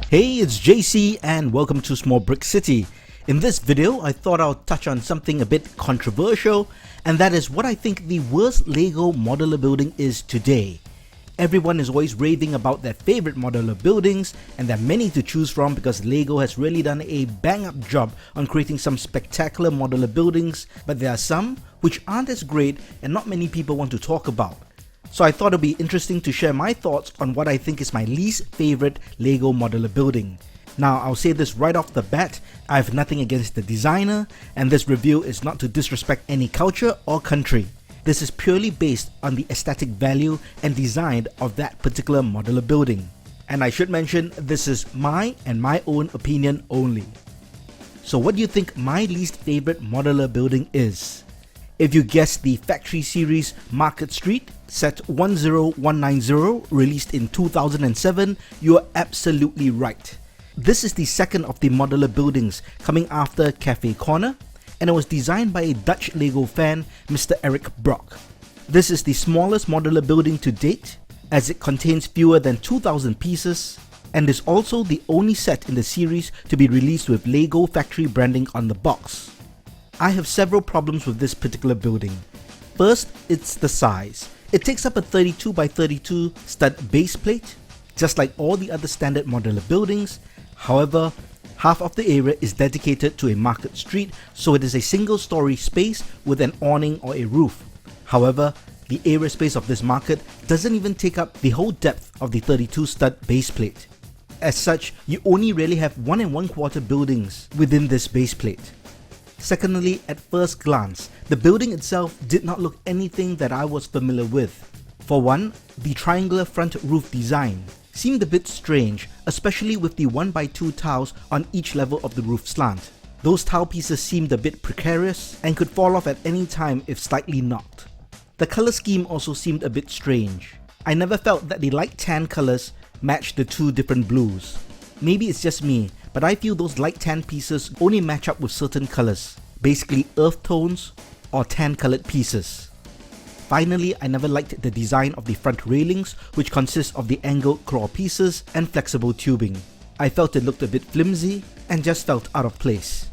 Hey, it's JC and welcome to Small Brick City. In this video, I thought I'll touch on something a bit controversial, and that is what I think the worst LEGO modular building is today. Everyone is always raving about their favorite modular buildings, and there are many to choose from because LEGO has really done a bang-up job on creating some spectacular modular buildings, but there are some which aren't as great and not many people want to talk about. So I thought it'd be interesting to share my thoughts on what I think is my least favorite LEGO modular building. Now, I'll say this right off the bat, I have nothing against the designer, and this review is not to disrespect any culture or country. This is purely based on the aesthetic value and design of that particular modular building. And I should mention, this is my own opinion only. So what do you think my least favorite modular building is? If you guessed the Factory Series Market Street set 10190 released in 2007, you are absolutely right. This is the second of the modular buildings coming after Cafe Corner, and it was designed by a Dutch LEGO fan, Mr. Eric Brock. This is the smallest modular building to date, as it contains fewer than 2,000 pieces, and is also the only set in the series to be released with LEGO factory branding on the box. I have several problems with this particular building. First, it's the size. It takes up a 32 by 32 stud base plate, just like all the other standard modular buildings. However, half of the area is dedicated to a market street, so it is a single story space with an awning or a roof. However, the area space of this market doesn't even take up the whole depth of the 32 stud base plate. As such, you only really have 1 1/4 buildings within this base plate. Secondly, at first glance, the building itself did not look anything that I was familiar with. For one, the triangular front roof design seemed a bit strange, especially with the 1x2 tiles on each level of the roof slant. Those tile pieces seemed a bit precarious and could fall off at any time if slightly knocked. The color scheme also seemed a bit strange. I never felt that the light tan colors matched the two different blues. Maybe it's just me, but I feel those light tan pieces only match up with certain colors, basically earth tones or tan colored pieces. Finally, I never liked the design of the front railings, which consist of the angled claw pieces and flexible tubing. I felt it looked a bit flimsy and just felt out of place.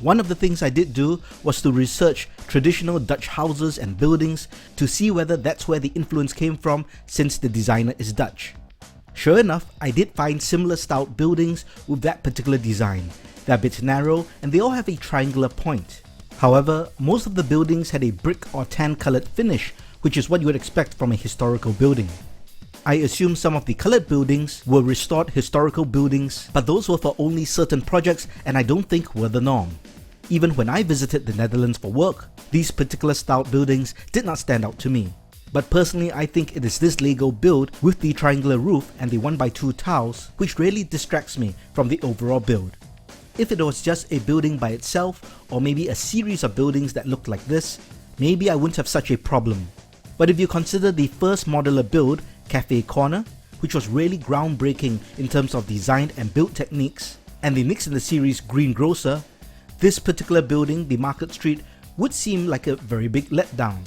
One of the things I did do was to research traditional Dutch houses and buildings to see whether that's where the influence came from, since the designer is Dutch. Sure enough, I did find similar styled buildings with that particular design. They're a bit narrow and they all have a triangular point. However, most of the buildings had a brick or tan colored finish, which is what you would expect from a historical building. I assume some of the colored buildings were restored historical buildings, but those were for only certain projects and I don't think were the norm. Even when I visited the Netherlands for work, these particular styled buildings did not stand out to me. But personally, I think it is this LEGO build with the triangular roof and the 1x2 tiles which really distracts me from the overall build. If it was just a building by itself, or maybe a series of buildings that looked like this, maybe I wouldn't have such a problem. But if you consider the first modular build, Cafe Corner, which was really groundbreaking in terms of design and build techniques, and the next in the series, Green Grocer, this particular building, the Market Street, would seem like a very big letdown.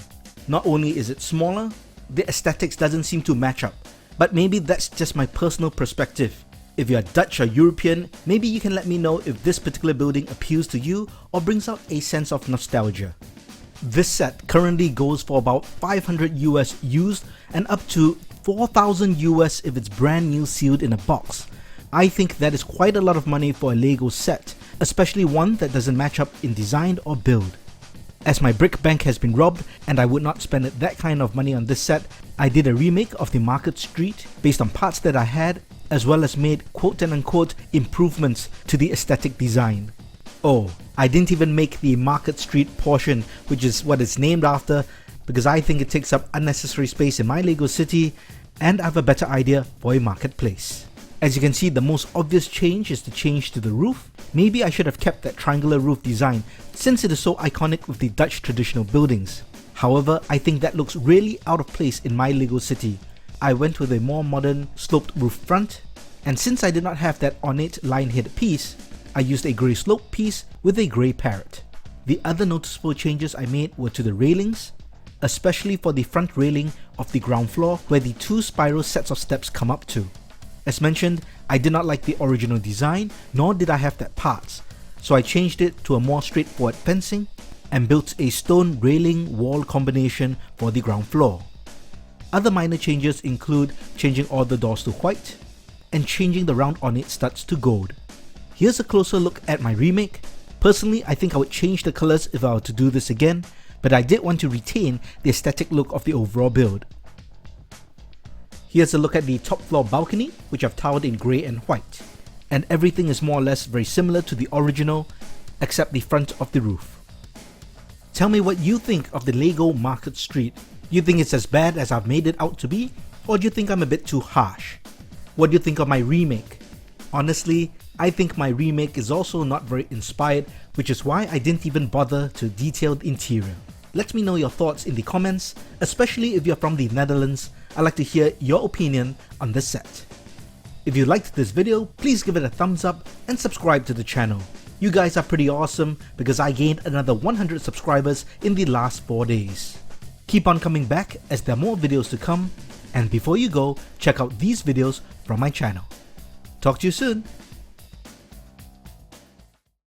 Not only is it smaller, the aesthetics doesn't seem to match up, but maybe that's just my personal perspective. If you're Dutch or European, maybe you can let me know if this particular building appeals to you or brings out a sense of nostalgia. This set currently goes for about 500 US used and up to 4,000 US if it's brand new sealed in a box. I think that is quite a lot of money for a LEGO set, especially one that doesn't match up in design or build. As my brick bank has been robbed and I would not spend that kind of money on this set, I did a remake of the Market Street based on parts that I had, as well as made quote-unquote improvements to the aesthetic design. Oh, I didn't even make the Market Street portion, which is what it's named after, because I think it takes up unnecessary space in my LEGO city and I have a better idea for a marketplace. As you can see, the most obvious change is the change to the roof. Maybe I should have kept that triangular roof design since it is so iconic with the Dutch traditional buildings. However, I think that looks really out of place in my LEGO city. I went with a more modern sloped roof front, and since I did not have that ornate lion head piece, I used a grey slope piece with a grey parrot. The other noticeable changes I made were to the railings, especially for the front railing of the ground floor where the two spiral sets of steps come up to. As mentioned, I did not like the original design, nor did I have that parts, so I changed it to a more straightforward fencing and built a stone railing wall combination for the ground floor. Other minor changes include changing all the doors to white and changing the round ornate studs to gold. Here's a closer look at my remake. Personally, I think I would change the colors if I were to do this again, but I did want to retain the aesthetic look of the overall build. Here's a look at the top floor balcony, which I've tiled in grey and white, and everything is more or less very similar to the original, except the front of the roof. Tell me what you think of the Lego Market Street. You think it's as bad as I've made it out to be, or do you think I'm a bit too harsh? What do you think of my remake? Honestly, I think my remake is also not very inspired, which is why I didn't even bother to detail the interior. Let me know your thoughts in the comments, especially if you're from the Netherlands. I'd like to hear your opinion on this set. If you liked this video, please give it a thumbs up and subscribe to the channel. You guys are pretty awesome because I gained another 100 subscribers in the last 4 days. Keep on coming back as there are more videos to come, and before you go, check out these videos from my channel. Talk to you soon.